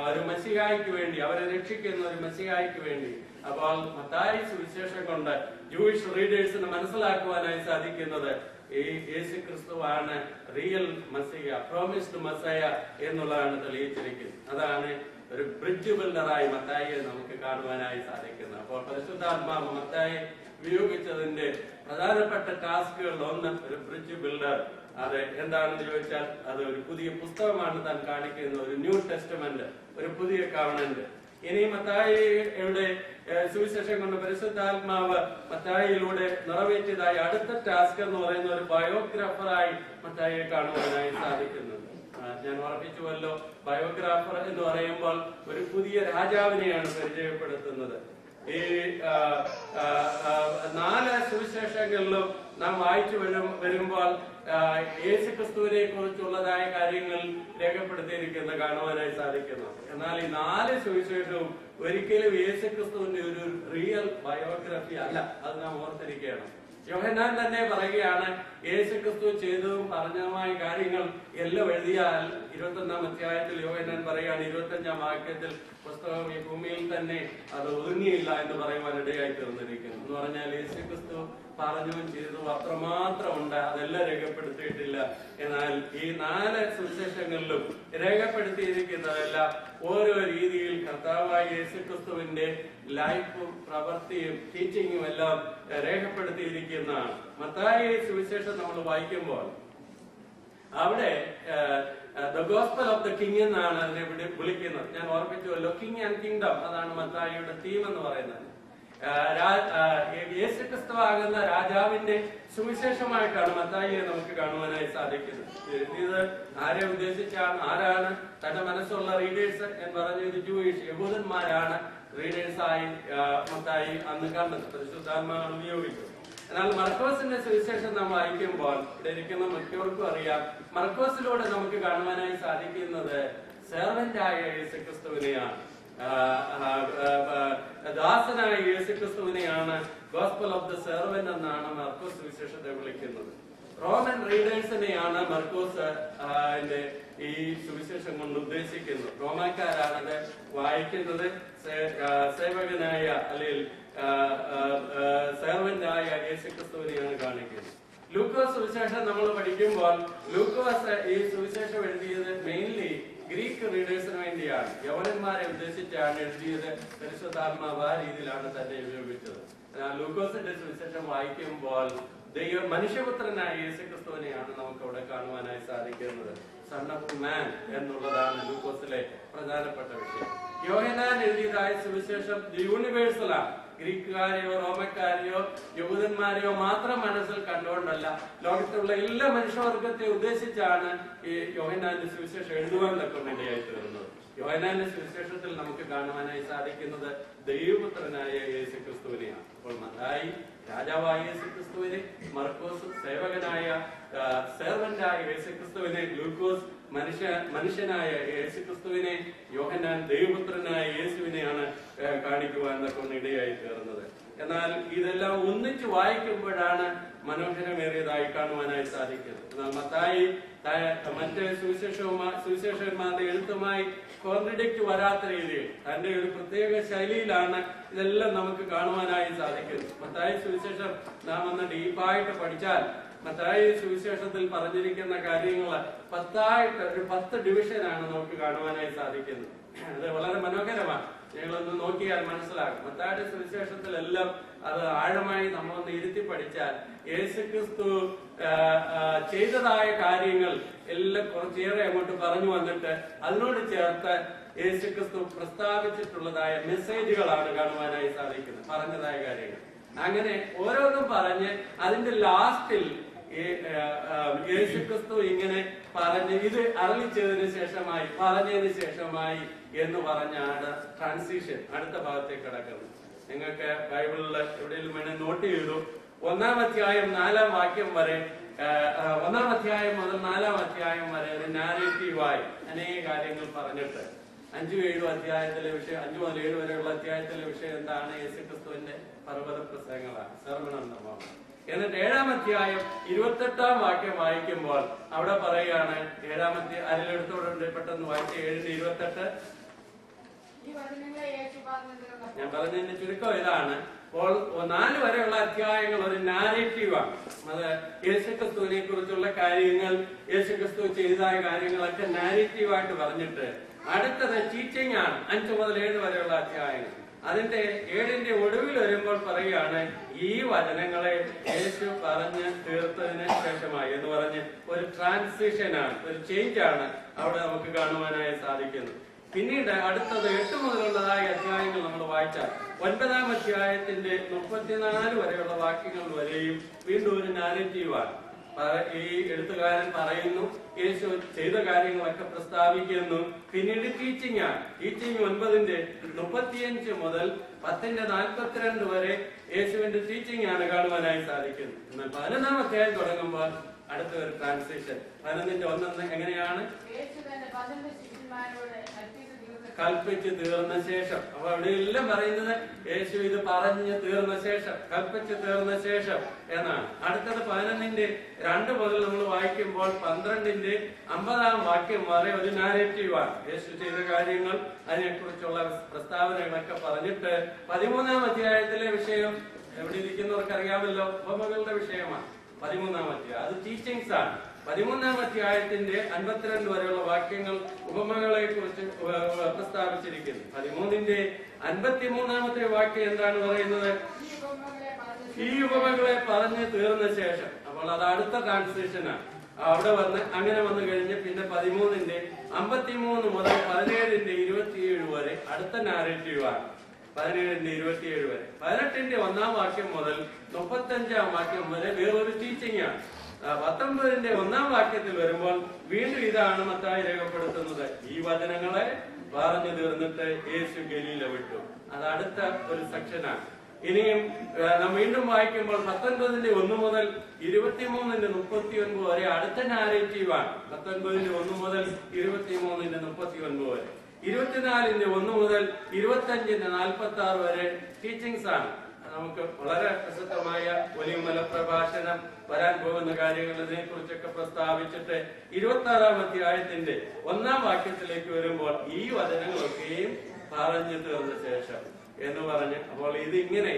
Speaker 1: ഒരു മസിഹായ്ക്ക് വേണ്ടി, അവരെ രക്ഷിക്കുന്ന ഒരു മസിഹായ്ക്ക് വേണ്ടി. അപ്പോൾ മത്തായി സുവിശേഷം കൊണ്ട് ജൂയിഷ് റീഡേഴ്സിന് മനസ്സിലാക്കുവാനായി സാധിക്കുന്നത് ഈ യേശുക്രിസ്തുവാണ് റിയൽ മസിഹ, പ്രോമിസ്ഡ് മസയ എന്നുള്ളതാണ് തെളിയിച്ചിരിക്കുന്നത്. അതാണ് ഒരു ബ്രിഡ്ജ് ബിൽഡറായി മത്തായിയെ നമുക്ക് കാണുവാനായി സാധിക്കുന്നത്. അപ്പോൾ പരിശുദ്ധാത്മാവ് മത്തായി ഉപയോഗിച്ചതിന്റെ പ്രധാനപ്പെട്ട ടാസ്കുകളിൽ ഒന്ന് ഒരു ബ്രിഡ്ജ് ബിൽഡർ. അത് എന്താണെന്ന് ചോദിച്ചാൽ അത് ഒരു പുതിയ പുസ്തകമാണ് താൻ കാണിക്കുന്നത്, ഒരു ന്യൂ ടെസ്റ്റമെന്റ്, ഒരു പുതിയ കവണന്റ്. ഇനി മത്തായിയുടെ സുവിശേഷം കൊണ്ട് പരിശുദ്ധാത്മാവ് മത്തായിയിലൂടെ നിറവേറ്റിയതായ അടുത്ത ടാസ്ക് എന്ന് പറയുന്ന ഒരു ബയോഗ്രാഫറായി മത്തായിയെ കാണുവാനായി സാധിക്കുന്നുണ്ട്. ഞാൻ ഉറപ്പിച്ചുവല്ലോ, ബയോഗ്രാഫർ എന്ന് പറയുമ്പോൾ ഒരു പുതിയ രാജാവിനെയാണ് പരിചയപ്പെടുത്തുന്നത്. ഈ 4 സുവിശേഷങ്ങളിലും നാം വായിച്ചു വരുമ്പോൾ യേശുക്രിസ്തുവിനെ കുറിച്ചുള്ളതായ കാര്യങ്ങൾ രേഖപ്പെടുത്തിയിരിക്കുന്ന കാണുവാനായി സാധിക്കുന്നു. എന്നാൽ ഈ 4 സുവിശേഷവും ഒരിക്കലും യേശുക്രിസ്തുവിന്റെ ഒരു റിയൽ ബയോഗ്രഫി അല്ല. അത് നാം ഓർത്തിരിക്കുകയാണ്. യോഹന്നാൻ തന്നെ പറയുകയാണ്, യേശുക്രിസ്തു ചെയ്തതും പറഞ്ഞതുമായ കാര്യങ്ങൾ എല്ലാം എഴുതിയാൽ 21-ാം അധ്യായത്തിൽ യോഹന്നാൻ പറയുകയാണ്, 25-ാം വാക്യത്തിൽ പുസ്തകം ഈ ഭൂമിയിൽ തന്നെ അത് ഒതുങ്ങിയില്ല എന്ന് പറയുവാൻ ഇടയായി തീർന്നിരിക്കുന്നു. എന്ന് പറഞ്ഞാൽ യേശുക്രിസ്തു പറഞ്ഞതും ചെയ്തതും അത്രമാത്രം ഉണ്ട്, അതെല്ലാം രേഖപ്പെടുത്തിയിട്ടില്ല. എന്നാൽ ഈ 4 സുവിശേഷങ്ങളിലും രേഖപ്പെടുത്തിയിരിക്കുന്നതെല്ലാം ഓരോ രീതിയിൽ കർത്താവായ യേശുക്രിസ്തുവിന്റെ ലൈഫും പ്രവൃത്തിയും ടീച്ചിങ്ങും എല്ലാം രേഖപ്പെടുത്തിയിരിക്കുന്നതാണ്. മത്തായി സുവിശേഷം നമ്മൾ വായിക്കുമ്പോൾ അവിടെ the gospel of the king എന്നാണ് അതിനെ വിളിക്കുന്നത്. ഞാൻ ഓർപ്പിച്ചുവല്ലോ, കിങ് ആൻഡ് കിങ്ഡം, അതാണ് മത്തായിയുടെ തീം എന്ന് പറയുന്നത്. യേശുക്രിസ്തുവാകുന്ന രാജാവിന്റെ സുവിശേഷമായിട്ടാണ് മത്തായിയെ നമുക്ക് കാണുവാനായി സാധിക്കുന്നത്. ഇത് ആരെ ഉദ്ദേശിച്ചാണ്, ആരാണ് തന്റെ മനസ്സുള്ള റീഡേഴ്സ് എന്ന് പറഞ്ഞത്? ജൂയിഷ് യഹൂദന്മാരാണ് റീഡേഴ്സായി മത്തായി അന്ന് കണ്ടത്, പരിശുദ്ധാത്മാവ് ഉപയോഗിച്ചു. എന്നാൽ മർക്കോസിന്റെ സുവിശേഷം നാം വായിക്കുമ്പോൾ ഇവിടെ ഇരിക്കുന്ന മിക്കവർക്കും അറിയാം, മർക്കോസിലൂടെ നമുക്ക് കാണുവാനായി സാധിക്കുന്നത് സെർവന്റായ യേശുക്രിസ്തുവിനെയാണ്, ദാസനായ യേശുക്രിസ്തുവിനെയാണ് ഗോസ്പൽ ഓഫ് ദ സെർവന്റ് എന്നാണ് മർക്കോസ് സുവിശേഷത്തെ വിളിക്കുന്നത്. റോമൻ റീഡേഴ്സിനെയാണ് മർക്കോസ് ഈ സുവിശേഷം കൊണ്ട് ഉദ്ദേശിക്കുന്നത്. റോമാക്കാരാണത് വായിക്കുന്നത്. സേവകനായ അല്ലെങ്കിൽ സെർവന്റായ യേശുക്രിസ്തുവിനെയാണ് കാണിക്കുന്നത്. ലൂക്കോസ് സുവിശേഷം നമ്മൾ പഠിക്കുമ്പോൾ ലൂക്കോസ് ഈ സുവിശേഷം എഴുതിയത് മെയിൻലി ഗ്രീക്ക് റീഡേഴ്സിന് വേണ്ടിയാണ്, യവനന്മാരെ ഉദ്ദേശിച്ചാണ് എഴുതിയത്. പരിശുദ്ധാത്മാവ് ആ രീതിയിലാണ് തന്നെ ഉപയോഗിച്ചത്. ലൂക്കോസിന്റെ സുവിശേഷം വായിക്കുമ്പോൾ മനുഷ്യപുത്രനായ യേശുക്രിസ്തുവിനെയാണ് നമുക്ക് അവിടെ കാണുവാനായി സാധിക്കുന്നത്. സൺ ഓഫ് മാൻ എന്നുള്ളതാണ് ലൂക്കോസിലെ പ്രധാനപ്പെട്ട വിഷയം. യോഹന്നാൻ എഴുതിയതായ സുവിശേഷം യൂണിവേഴ്സലാണ്. ഗ്രീക്കുകാരെയോ റോമക്കാരെയോ യഹൂദന്മാരെയോ മാത്രം മനസ്സിൽ കണ്ടുകൊണ്ടല്ല, ലോകത്തുള്ള എല്ലാ മനുഷ്യവർഗത്തെ ഉദ്ദേശിച്ചാണ് ഈ യോഹന്നാന്റെ സുവിശേഷം എഴുതുവാൻ തക്കൊണ്ടിടയായി തീർന്നത്. യോഹന്നാന്റെ സുവിശേഷത്തിൽ നമുക്ക് കാണുവാനായി സാധിക്കുന്നത് ദൈവപുത്രനായ യേശുക്രിസ്തുവിനെയാണ്. അപ്പോൾ മത്തായി രാജാവായ യേശുക്രിസ്തുവിനെ, മർക്കോസ് സേവകനായ സെർവന്റായ യേശുക്രിസ്തുവിനെ, ലൂക്കോസ് മനുഷ്യനായ യേശുക്രിസ്തുവിനെ, യോഹന്നാൻ ദൈവപുത്രനായ യേശുവിനെയാണ് കാണിക്കുവാൻ ഇടയായി തീർന്നത്. എന്നാൽ ഇതെല്ലാം ഒന്നിച്ച് വായിക്കുമ്പോഴാണ് മനോഹരമേറിയതായി കാണുവാനായി സാധിക്കുന്നത്. എന്നാൽ മത്തായി മറ്റ് സുവിശേഷന്മാരുടെ എഴുത്തുമായി കോൺട്രഡിക്റ്റ് വരാത്ത രീതിയിൽ തന്റെ ഒരു പ്രത്യേക ശൈലിയിലാണ് ഇതെല്ലാം നമുക്ക് കാണുവാനായി സാധിക്കുന്നത്. മത്തായി സുവിശേഷം നാം ഒന്ന് ഡീപ്പായിട്ട് പഠിച്ചാൽ മത്തായി സുവിശേഷത്തിൽ പറഞ്ഞിരിക്കുന്ന കാര്യങ്ങൾ 10 ഡിവിഷനാണ് നമുക്ക് കാണുവാനായി സാധിക്കുന്നത്. അത് വളരെ മനോഹരമാണ്. ഞങ്ങളൊന്ന് നോക്കിയാൽ മനസ്സിലാകും. മത്തായിയുടെ സുവിശേഷത്തിലെല്ലാം അത് ആഴമായി നമ്മളൊന്ന് ഇരുത്തി പഠിച്ചാൽ യേശുക്രിസ്തു ചെയ്തതായ കാര്യങ്ങൾ എല്ലാം കുറച്ചേറെ അങ്ങോട്ട് പറഞ്ഞു വന്നിട്ട് അതിനോട് ചേർത്ത് യേശുക്രിസ്തു പ്രസ്താവിച്ചിട്ടുള്ളതായ മെസ്സേജുകളാണ് കാണുവാനായി സാധിക്കുന്നത്, പറഞ്ഞതായ കാര്യങ്ങൾ. അങ്ങനെ ഓരോന്നും പറഞ്ഞ് അതിന്റെ ലാസ്റ്റിൽ യേശുക്രിസ്തു ഇങ്ങനെ പറഞ്ഞ് ഇത് അറിയിച്ചതിന് ശേഷമായി, പറഞ്ഞതിന് ശേഷമായി എന്ന് പറഞ്ഞാണ് ട്രാൻസിഷൻ അടുത്ത ഭാഗത്തേക്ക് കിടക്കുന്നത്. നിങ്ങൾക്ക് ബൈബിളിൽ എവിടെയെങ്കിലും വേണേൽ നോട്ട് ചെയ്തു. 1-ാം അധ്യായം 4-ാം വാക്യം വരെ, 1-ാം അധ്യായം മുതൽ 4-ാം അധ്യായം വരെ ഒരു നാരേറ്റീവായി അനേക കാര്യങ്ങൾ പറഞ്ഞിട്ട് 5-7 അധ്യായത്തിലെ വിഷയം, 5 മുതൽ 7 വരെയുള്ള അധ്യായത്തിലെ വിഷയം എന്താണ്? യേശുക്രിസ്തുവിന്റെ പർവ്വത പ്രസംഗങ്ങളാണ്, സെർമൺ ഓൺ ദ മൗണ്ട്. എന്നിട്ട് 7-ാം അധ്യായം 28-ാം വാക്യം വായിക്കുമ്പോൾ അവിടെ പറയുകയാണ്, 7-ാം അധ്യായം അതിലെടുത്തോടുണ്ട്, പെട്ടെന്ന് വായിച്ച് 7:28. ഞാൻ പറഞ്ഞതിന്റെ ചുരുക്കം ഇതാണ്. അപ്പോൾ 4 വരെയുള്ള അധ്യായങ്ങൾ ഒരു നാരേറ്റീവാണ്. അത് യേശുക്രിസ്തുവിനെ കുറിച്ചുള്ള കാര്യങ്ങൾ, യേശുക്രിസ്തു ചെയ്തതായ കാര്യങ്ങളൊക്കെ നാരേറ്റീവായിട്ട് പറഞ്ഞിട്ട് അടുത്തത് ടീച്ചിങ് ആണ്. 5 മുതൽ 7 വരെയുള്ള അധ്യായങ്ങൾ. അതിന്റെ 7-ന്റെ ഒടുവിൽ വരുമ്പോൾ പറയുകയാണ്, ഈ വചനങ്ങളെ യേശു പറഞ്ഞ് തീർത്തതിന് ശേഷമായി എന്ന് പറഞ്ഞ് ഒരു ട്രാൻസിഷനാണ്, ഒരു ചേഞ്ച് ആണ് അവിടെ നമുക്ക് കാണുവാനായി സാധിക്കുന്നത്. പിന്നീട് അടുത്തത് 8 മുതലുള്ളതായ അധ്യായങ്ങൾ നമ്മൾ വായിച്ചാൽ 9-ാം അധ്യായത്തിന്റെ 34 വരെയുള്ള വാക്യങ്ങൾ വരെയും വീണ്ടും ഒരു നാരേറ്റീവാണ്. ഈ എഴുത്തുകാരൻ പറയുന്നു, യേശു ചെയ്ത കാര്യങ്ങളൊക്കെ പ്രസ്താവിക്കുന്നു. പിന്നീട് ടീച്ചിങ് ആണ്. ടീച്ചിങ് 9-ന്റെ 35 മുതൽ 10-ന്റെ 42 വരെ യേശുവിന്റെ ടീച്ചിങ് ആണ് കാണുവാനായി സാധിക്കുന്നത്. എന്നാൽ 11-ാം അധ്യായം തുടങ്ങുമ്പോൾ അടുത്ത ഒരു ട്രാൻസിഷൻ. 11-ന്റെ 1 എങ്ങനെയാണ്? കൽപ്പിച്ച് തീർന്ന ശേഷം. അപ്പൊ അവിടെ എല്ലാം പറയുന്നത് യേശു ഇത് പറഞ്ഞു തീർന്ന ശേഷം, കൽപ്പിച്ച് തീർന്ന ശേഷം എന്നാണ്. അടുത്തത് 11-ന്റെ 2 മുതൽ നമ്മൾ വായിക്കുമ്പോൾ 12-ന്റെ 50-ാം വാക്യം വരെ ഒരു നാരേറ്റീവാണ്. യേശു ചെയ്ത കാര്യങ്ങൾ, അതിനെക്കുറിച്ചുള്ള പ്രസ്താവനകളൊക്കെ പറഞ്ഞിട്ട് 13-ാം അധ്യായത്തിലെ വിഷയം എവിടെ ഇരിക്കുന്നവർക്ക് അറിയാമല്ലോ, ഉപമകളുടെ വിഷയമാണ് 13-ാം അധ്യായം. അത് ടീച്ചിങ്സ് ആണ്. 13-ാം അധ്യായത്തിന്റെ 52 വരെയുള്ള വാക്യങ്ങൾ ഉപമകളെ കുറിച്ച് പ്രസ്താവിച്ചിരിക്കുന്നു. 13-ന്റെ 53-ാമത്തെ വാക്യം എന്താണ് പറയുന്നത്? ഈ ഉപമകളെ പറഞ്ഞ് തീർന്ന ശേഷം. അപ്പോൾ അത് അടുത്ത ട്രാൻസ്ലേഷനാണ്. അവിടെ അങ്ങനെ വന്നു കഴിഞ്ഞ് പിന്നെ 13-ന്റെ 53 മുതൽ 17-ന്റെ 27 വരെ അടുത്ത നാരേറ്റീവാണ്. 17-ന്റെ 27 വരെ. 18-ന്റെ 1-ാം വാക്യം മുതൽ 35-ാം വാക്യം വരെ വേറൊരു ടീച്ചിങ് ആണ്. 19-ന്റെ 1-ാം വാക്യത്തിൽ വരുമ്പോൾ വീണ്ടും ഇതാണ് മത്തായി രേഖപ്പെടുത്തുന്നത്, ഈ വചനങ്ങളെ പറഞ്ഞു തീർന്നിട്ട് യേശു ഗലീല വിട്ടു. അത് അടുത്ത ഒരു സെക്ഷനാണ്. ഇനിയും വീണ്ടും വായിക്കുമ്പോൾ 19-ന്റെ 1 മുതൽ 23-ന്റെ 39 വരെ അടുത്ത നാരേറ്റീവാണ്. 19-ന്റെ 1 മുതൽ 23-ന്റെ 39 വരെ. 24-ന്റെ 1 മുതൽ 25-ന്റെ 46 വരെ ടീച്ചിങ്സ് ആണ്. നമുക്ക് വളരെ പ്രസിദ്ധമായ ഒലിവുമല പ്രഭാഷണം, വരാൻ പോകുന്ന കാര്യങ്ങൾ, ഇതിനെ കുറിച്ചൊക്കെ പ്രസ്താവിച്ചിട്ട് 26-ാം അധ്യായത്തിന്റെ 1-ാം വാക്യത്തിലേക്ക് വരുമ്പോൾ ഈ വചനങ്ങളൊക്കെയും പറഞ്ഞു തീർന്ന ശേഷം എന്ന് പറഞ്ഞ്, അപ്പോൾ ഇതിങ്ങനെ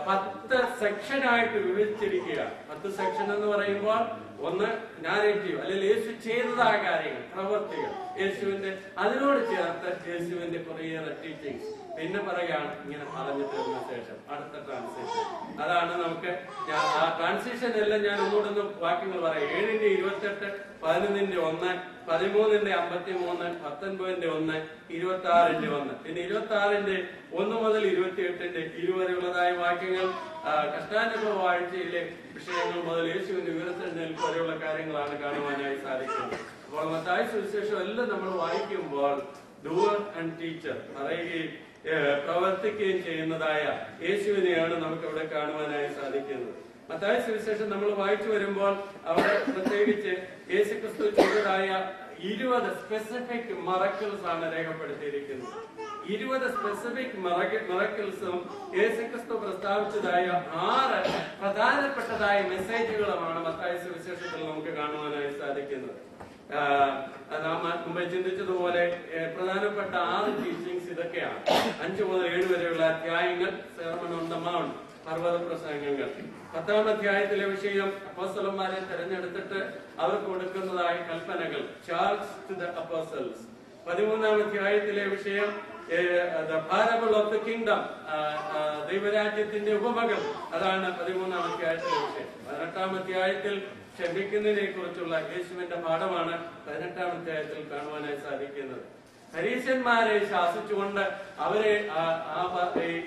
Speaker 1: 10 സെക്ഷനായിട്ട് വിഭജിച്ചിരിക്കുക. 10 സെക്ഷൻ എന്ന് പറയുമ്പോൾ ഒന്ന് നാരേറ്റീവ്, അല്ലെങ്കിൽ യേശു ചെയ്തതായ കാര്യങ്ങൾ, പ്രവൃത്തികൾ, യേശുവിന്റെ അതിനോട് ചേർത്ത് യേശുവിന്റെ കുറേയേറെ ടീച്ചിങ്സ്. പിന്നെ പറയാണ് ഇങ്ങനെ പറഞ്ഞു തീർന്ന ശേഷം അടുത്ത ട്രാൻസിഷൻ. അതാണ് നമുക്ക് ആ ട്രാൻസിഷൻ എല്ലാം ഞാൻ ഒന്നുകൂടെ വാക്യങ്ങൾ പറയാം. 7-ന്റെ 28, 11-ന്റെ 1, 13-ന്റെ 53, 19-ന്റെ 1, 26-ന്റെ 1, പിന്നെ 26-ന്റെ 1 മുതൽ 28-ന്റെ 20 വരെയുള്ളതായ വാക്യങ്ങൾ കഷ്ടാനുഭവ ആഴ്ചയിലെ വിഷയങ്ങൾ മുതൽ യേശുവിന്റെ ഉയർത്തെഴുന്നേൽപ്പ് വരെയുള്ള കാര്യങ്ങളാണ് കാണുവാനായി സാധിക്കുന്നത്. അപ്പോൾ മത്തായി സുവിശേഷം എല്ലാം നമ്മൾ വായിക്കുമ്പോൾ ഡൂവർ ആൻഡ് ടീച്ചർ, പറയുകയും പ്രവർത്തിക്കുകയും ചെയ്യുന്നതായ യേശുവിനെയാണ് നമുക്ക് അവിടെ കാണുവാനായി സാധിക്കുന്നത്. മത്തായി സുവിശേഷം നമ്മൾ വായിച്ചു വരുമ്പോൾ അവിടെ പ്രത്യേകിച്ച് യേശുക്രിസ്തു ചെയ്തതായ 20 സ്പെസിഫിക് മിറക്കിൾസ് ആണ് രേഖപ്പെടുത്തിയിരിക്കുന്നത്. 20 സ്പെസിഫിക് മിറക്കിൾസും യേശുക്രിസ്തു പ്രസ്താവിച്ചതായ 6 പ്രധാനപ്പെട്ടതായ മെസ്സേജുകളുമാണ് മത്തായി സുവിശേഷത്തിൽ നമുക്ക് കാണുവാനായി സാധിക്കുന്നത്. നാം മുമ്പ് ചിന്തിച്ചതുപോലെ പ്രധാനപ്പെട്ട 6 ടീച്ചിങ്സ് ഇതൊക്കെയാണ്. 5 മുതൽ 7 വരെയുള്ള അധ്യായങ്ങൾ സെർമൺ ഓൺ ദ മൗണ്ട്, പർവ്വത പ്രസംഗങ്ങൾ. 10-ാം അധ്യായത്തിലെ വിഷയം അപ്പോസ്തലന്മാരെ തെരഞ്ഞെടുത്തിട്ട് അവർക്ക് കൊടുക്കുന്നതായ കൽപ്പനകൾ, ചാർജ് ടു ദ അപ്പോസ്റ്റൽസ്. 13-ാം അധ്യായത്തിലെ വിഷയം the parable of the kingdom, ദൈവരാജ്യത്തിന്റെ ഉപമകൾ. അതാണ് 13-ാം അധ്യായത്തിലെ വിഷയം. 18-ാം അധ്യായത്തിൽ ക്ഷമിക്കുന്നതിനെ കുറിച്ചുള്ള യേശുവിന്റെ പാഠമാണ് 18-ാം അധ്യായത്തിൽ കാണുവാനായി സാധിക്കുന്നത്. പരീശന്മാരെ ശാസിച്ചുകൊണ്ട് അവരെ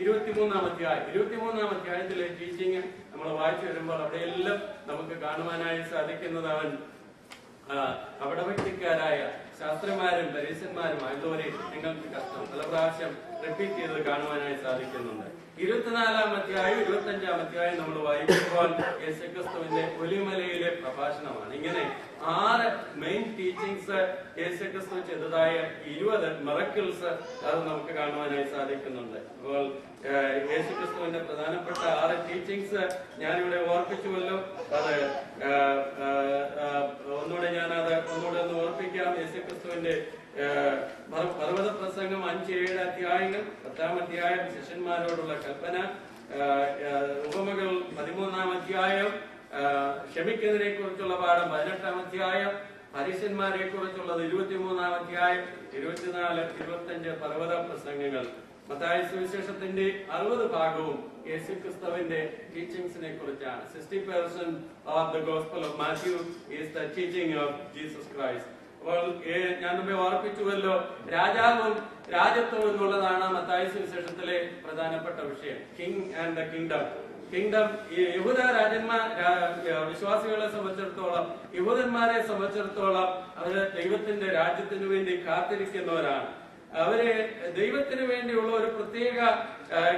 Speaker 1: 23-ാം അധ്യായത്തിലെ ടീച്ചിങ് നമ്മൾ വായിച്ചു വരുമ്പോൾ അവിടെയെല്ലാം നമുക്ക് കാണുവാനായി സാധിക്കുന്നത്, അപടഭക്തിക്കാരായ ശാസ്ത്രന്മാരും പരീശന്മാരും ആയതുവരെ നിങ്ങൾക്ക് കഷ്ടം പല പ്രാവശ്യം റിപ്പീറ്റ് ചെയ്ത് കാണുവാനായി സാധിക്കുന്നുണ്ട്. 24-ാം അധ്യായം 25-ാം അധ്യായം നമ്മൾ വായിക്കുമ്പോൾ യേശുക്രിസ്തുവിന്റെ ഒലിമലയിലെ പ്രഭാഷണമാണ്. ഇങ്ങനെ 6 മെയിൻ ടീച്ചിങ്സ് യേശുക്രിസ്തു ചെയ്തതായ 20 മിറക്കിൾസ് അത് നമുക്ക് കാണുവാനായി സാധിക്കുന്നുണ്ട്. അപ്പോൾ യേശുക്രിസ്തുവിന്റെ പ്രധാനപ്പെട്ട 6 ടീച്ചിങ്സ് ഞാനിവിടെ ഓർപ്പിച്ചുവല്ലോ. അത് ഒന്നുകൂടെ ഒന്ന് ഓർപ്പിക്കാം. യേശുക്രിസ്തുവിന്റെ പർവ്വത പ്രസംഗം 5-7 അധ്യായങ്ങൾ, 10-ാം അധ്യായം ശിഷ്യന്മാരോടുള്ള കൽപ്പന, ഉപമകൾ 13-ാം അധ്യായം, ക്ഷമിക്കുന്നതിനെ കുറിച്ചുള്ള പാഠം 18-ാം അധ്യായം, പരീശന്മാരെ കുറിച്ചുള്ളത് 23-ാം അധ്യായം, 24, 25 പർവ്വത പ്രസംഗങ്ങൾ. മത്തായി സുവിശേഷത്തിന്റെ 60 ഭാഗവും യേശുക്രിസ്തുവിന്റെ ടീച്ചിങ്സിനെ കുറിച്ചാണ്. 60% of the gospel of Mathew is the teaching of Jesus Christ. അപ്പോൾ ഞാൻ നമ്മെ ഓർപ്പിച്ചുവല്ലോ, രാജാവും രാജത്വവും എന്നുള്ളതാണ് മത്തായി സുവിശേഷത്തിലെ പ്രധാനപ്പെട്ട വിഷയം. King and the kingdom. Kingdom യഹൂദ വിശ്വാസികളെ സംബന്ധിച്ചിടത്തോളം, യഹൂദന്മാരെ സംബന്ധിച്ചിടത്തോളം അവര് ദൈവത്തിന്റെ രാജ്യത്തിന് വേണ്ടി കാത്തിരിക്കുന്നവരാണ്. അവര് ദൈവത്തിന് വേണ്ടിയുള്ള ഒരു പ്രത്യേക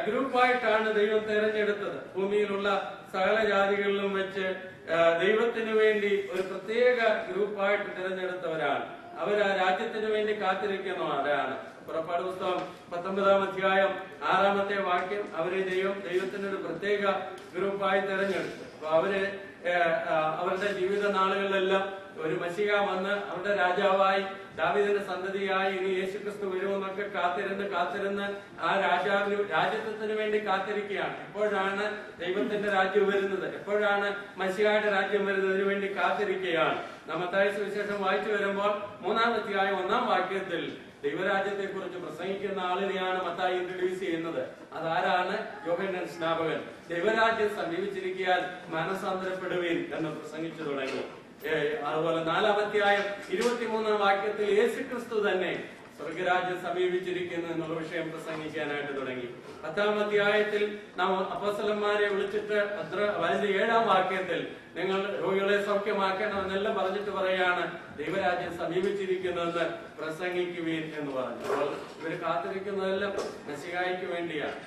Speaker 1: ഗ്രൂപ്പായിട്ടാണ് ദൈവം തെരഞ്ഞെടുത്തത്. ഭൂമിയിലുള്ള സകല ജാതികളിലും വെച്ച് ദൈവത്തിന് വേണ്ടി ഒരു പ്രത്യേക ഗ്രൂപ്പായിട്ട് തിരഞ്ഞെടുത്തവരാണ്. അവർ ആ രാജ്യത്തിന് വേണ്ടി കാത്തിരിക്കുന്നവരാണ്. പുറപ്പാട് പുസ്തകം 19-ാം അധ്യായം 6-ാമത്തെ വാക്യം, അവരെ ദൈവത്തിന് ഒരു പ്രത്യേക ഗ്രൂപ്പായി തെരഞ്ഞെടുത്തു. അപ്പൊ അവര് അവരുടെ ജീവിത നാളുകളിലെല്ലാം ഒരു മശിഹ വന്ന് അവരുടെ രാജാവായി, ദാവീദിന്റെ സന്തതിയായി ഇനി യേശുക്രിസ്തു വരുമെന്നൊക്കെ കാത്തിരുന്ന് ആ രാജ്യത്വത്തിന് വേണ്ടി കാത്തിരിക്കുകയാണ്. എപ്പോഴാണ് ദൈവത്തിന്റെ രാജ്യം വരുന്നത്, എപ്പോഴാണ് മശിഹയുടെ രാജ്യം വരുന്നതിന് വേണ്ടി കാത്തിരിക്കുകയാണ്. മത്തായി സുവിശേഷം വായിച്ചു വരുമ്പോൾ 3-ാം അധ്യായം 1-ാം വാക്യത്തിൽ ദൈവരാജ്യത്തെ കുറിച്ച് പ്രസംഗിക്കുന്ന ആളിനെയാണ് മത്തായി ഇൻട്രൊഡ്യൂസ് ചെയ്യുന്നത്. അതാരാണ്? യോഹന്നാൻ സ്നാപകൻ. ദൈവരാജ്യം സമീപിച്ചിരിക്കാൻ മനസാന്തരപ്പെടുവീൻ എന്ന് പ്രസംഗിച്ചു തുടങ്ങി. അതുപോലെ 4-ാം അധ്യായം 23-ാം വാക്യത്തിൽ യേശുക്രിസ്തു തന്നെ സ്വർഗരാജ്യം സമീപിച്ചിരിക്കുന്നു എന്നുള്ള വിഷയം പ്രസംഗിക്കാനായിട്ട് തുടങ്ങി. 10-ാം അധ്യായത്തിൽ നാം അപ്പോസ്തലന്മാരെ വിളിച്ചിട്ട് 7-ാം വാക്യത്തിൽ നിങ്ങൾ രോഗികളെ സൗഖ്യമാക്കണമെന്നെല്ലാം പറഞ്ഞിട്ട് പറയാണ് ദൈവരാജ്യം സമീപിച്ചിരിക്കുന്നെന്ന് പ്രസംഗിക്കുവീൻ എന്ന് പറഞ്ഞു. അപ്പോൾ ഇവര് കാത്തിരിക്കുന്നതെല്ലാം മശിഹായ്ക്ക് വേണ്ടിയാണ്.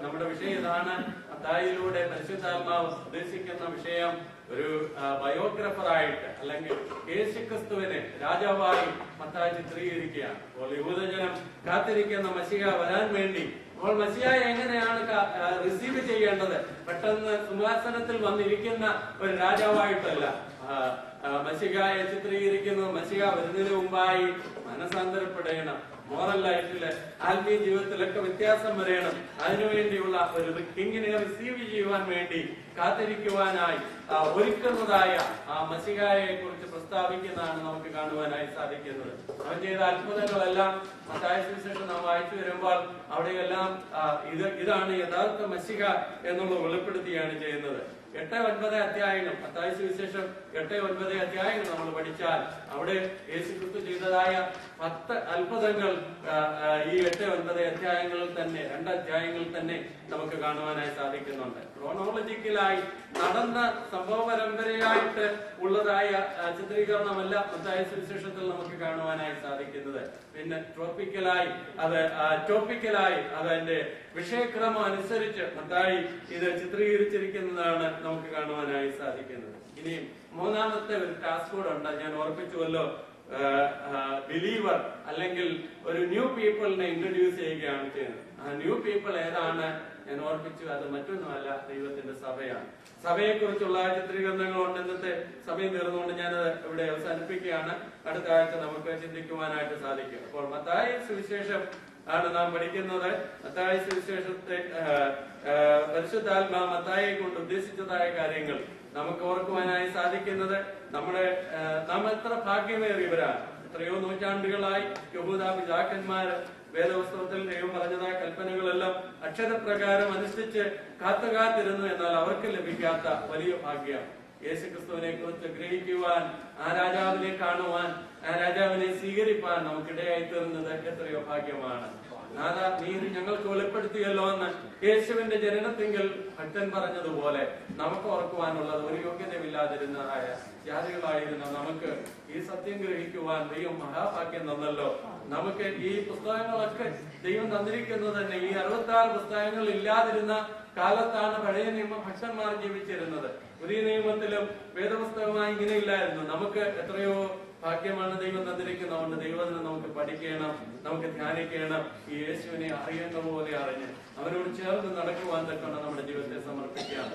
Speaker 1: നമ്മുടെ വിഷയം ഇതാണ്. മത്തായിയിലൂടെ പരിശുദ്ധാത്മാവ് ഉദ്ദേശിക്കുന്ന വിഷയം ഒരു ബയോഗ്രഫറായിട്ട് അല്ലെങ്കിൽ യേശുക്രിസ്തുവിനെ രാജാവായി മത്തായി ചിത്രീകരിക്കുകയാണ്. അപ്പോൾ യഹൂദജനം കാത്തിരിക്കുന്ന മശിഹ വരാൻ വേണ്ടി. അപ്പോൾ മശിഹയെ എങ്ങനെയാണ് റിസീവ് ചെയ്യേണ്ടത്? പെട്ടെന്ന് സിംഹാസനത്തിൽ വന്നിരിക്കുന്ന ഒരു രാജാവായിട്ടല്ല മശിഹയെ ചിത്രീകരിക്കുന്നത്. മശിഹ വരുന്നതിന് മുമ്പായി മനസാന്തരപ്പെടണം. മോറൽ ലൈഫില്, ആത്മീയ ജീവിതത്തിലൊക്കെ വ്യത്യാസം വരണം. അതിനുവേണ്ടിയുള്ള ഒരു കിങ്ങിനെ റിസീവ് ചെയ്യുവാൻ വേണ്ടി കാത്തിരിക്കുവാനായി ഒരുക്കുന്നതായ ആ മശിഹായെ കുറിച്ച് പ്രസ്താവിക്കുന്നതാണ് നമുക്ക് കാണുവാനായി സാധിക്കുന്നത്. അവൻ ചെയ്ത അത്ഭുതങ്ങളെല്ലാം മത്തായി സുവിശേഷം നാം വായിച്ചു വരുമ്പോൾ അവിടെയെല്ലാം ഇതാണ് യഥാർത്ഥ മശിഹ എന്നുള്ളത് വെളിപ്പെടുത്തുകയാണ് ചെയ്യുന്നത്. 8-9 അധ്യായങ്ങൾ, മത്തായി സുവിശേഷം 8-9 അധ്യായങ്ങൾ നമ്മൾ പഠിച്ചാൽ അവിടെ യേശുക്രിസ്തു ചെയ്തതായ 10 അത്ഭുതങ്ങൾ ഈ 8-9 അധ്യായങ്ങളിൽ തന്നെ, 2 അധ്യായങ്ങളിൽ തന്നെ നമുക്ക് കാണുവാനായി സാധിക്കുന്നുണ്ട്. ക്രോണോളജിക്കലായി നടന്ന സംഭവ പരമ്പരയായിട്ട് ഉള്ളതായ ചിത്രീകരണമല്ല മത്തായി സുവിശേഷത്തിൽ നമുക്ക് കാണുവാനായി സാധിക്കുന്നത്. പിന്നെ ടോപ്പിക്കലായി അതിന്റെ വിഷയക്രമം അനുസരിച്ച് മത്തായി ഇത് ചിത്രീകരിച്ചിരിക്കുന്നതാണ് നമുക്ക് കാണുവാനായി സാധിക്കുന്നത്. ഇനിയും 3-ാമത്തെ ഒരു ടാസ്ക് കൂടെ ഉണ്ട്. ഞാൻ ഓർപ്പിച്ചുവല്ലോ, ബിലീവർ അല്ലെങ്കിൽ ഒരു ന്യൂ പീപ്പിളിനെ ഇൻട്രൊഡ്യൂസ് ചെയ്യുകയാണ് ചെയ്യുന്നത്. ആ ന്യൂ പീപ്പിൾ ഏതാണ്? ഞാൻ ഓർപ്പിച്ചു, അത് മറ്റൊന്നുമല്ല, ദൈവത്തിന്റെ സഭയാണ്. സഭയെ കുറിച്ചുള്ള ചിത്രീകരണങ്ങളുണ്ട്. ഇന്നത്തെ സമയം തീർന്നുകൊണ്ട് ഞാനത് ഇവിടെ അവസാനിപ്പിക്കുകയാണ്. അടുത്ത ആഴ്ച നമുക്ക് ചിന്തിക്കുവാനായിട്ട് സാധിക്കും. അപ്പോൾ മത്തായി സുവിശേഷം ആണ് നാം പഠിക്കുന്നത്. മത്തായി സുവിശേഷത്തെ പരിശുദ്ധാത്മാ മത്തായിയെ കൊണ്ട് ഉദ്ദേശിച്ചതായ കാര്യങ്ങൾ നമുക്ക് ഓർക്കുവാനായി സാധിക്കുന്നത് നാം എത്ര ഭാഗ്യമേറിയവരാണ്. എത്രയോ നൂറ്റാണ്ടുകളായി യഹൂദ പിതാക്കന്മാര് വേദപുസ്തകത്തിൽ ദൈവം പറഞ്ഞതായ കൽപ്പനകളെല്ലാം അക്ഷരപ്രകാരം അനുസരിച്ച് കാത്തുകാത്തിരുന്നു. എന്നാൽ അവർക്ക് ലഭിക്കാത്ത വലിയ ഭാഗ്യം. യേശുക്രിസ്തുവിനെ കുറിച്ച് ഗ്രഹിക്കുവാൻ, ആ രാജാവിനെ കാണുവാൻ, ആ രാജാവിനെ സ്വീകരിപ്പാൻ നമുക്കിടയായി തീർന്നത് എത്രയോ ഭാഗ്യമാണ്. നാഥാ, നീ ഇത് ഞങ്ങൾക്ക് വെളിപ്പെടുത്തിയല്ലോ എന്ന് യേശുവിന്റെ ജനനത്തിങ്കിൽ ഭക്തൻ പറഞ്ഞതുപോലെ നമുക്ക് ഓർക്കുവാനുള്ളത് ഒരു യോഗ്യതയില്ലാതിരുന്നതായ ജാതികളായിരുന്ന നമുക്ക് ഈ സത്യം ഗ്രഹിക്കുവാൻ ദൈവം മഹാഭാഗ്യം തന്നല്ലോ. നമുക്ക് ഈ പുസ്തകങ്ങളൊക്കെ ദൈവം തന്നിരിക്കുന്നത് തന്നെ ഈ 66 പുസ്തകങ്ങൾ ഇല്ലാതിരുന്ന കാലത്താണ് പഴയ നിയമ ഭക്തന്മാർ ജീവിച്ചിരുന്നത്. പുതിയ നിയമത്തിലും വേദപുസ്തകമായി ഇങ്ങനെ ഇല്ലായിരുന്നു. നമുക്ക് എത്രയോ ഭാഗ്യമാണ് ദൈവം തന്നിരിക്കുന്നതുകൊണ്ട് ദൈവത്തിന് നമുക്ക് പഠിക്കണം, നമുക്ക് ധ്യാനിക്കണം. ഈ യേശുവിനെ അറിയേണ്ട പോലെ അറിഞ്ഞ് അവനോട് ചേർന്ന് നടക്കുവാൻ തക്കണം നമ്മുടെ ജീവിതത്തെ സമർപ്പിക്കാം.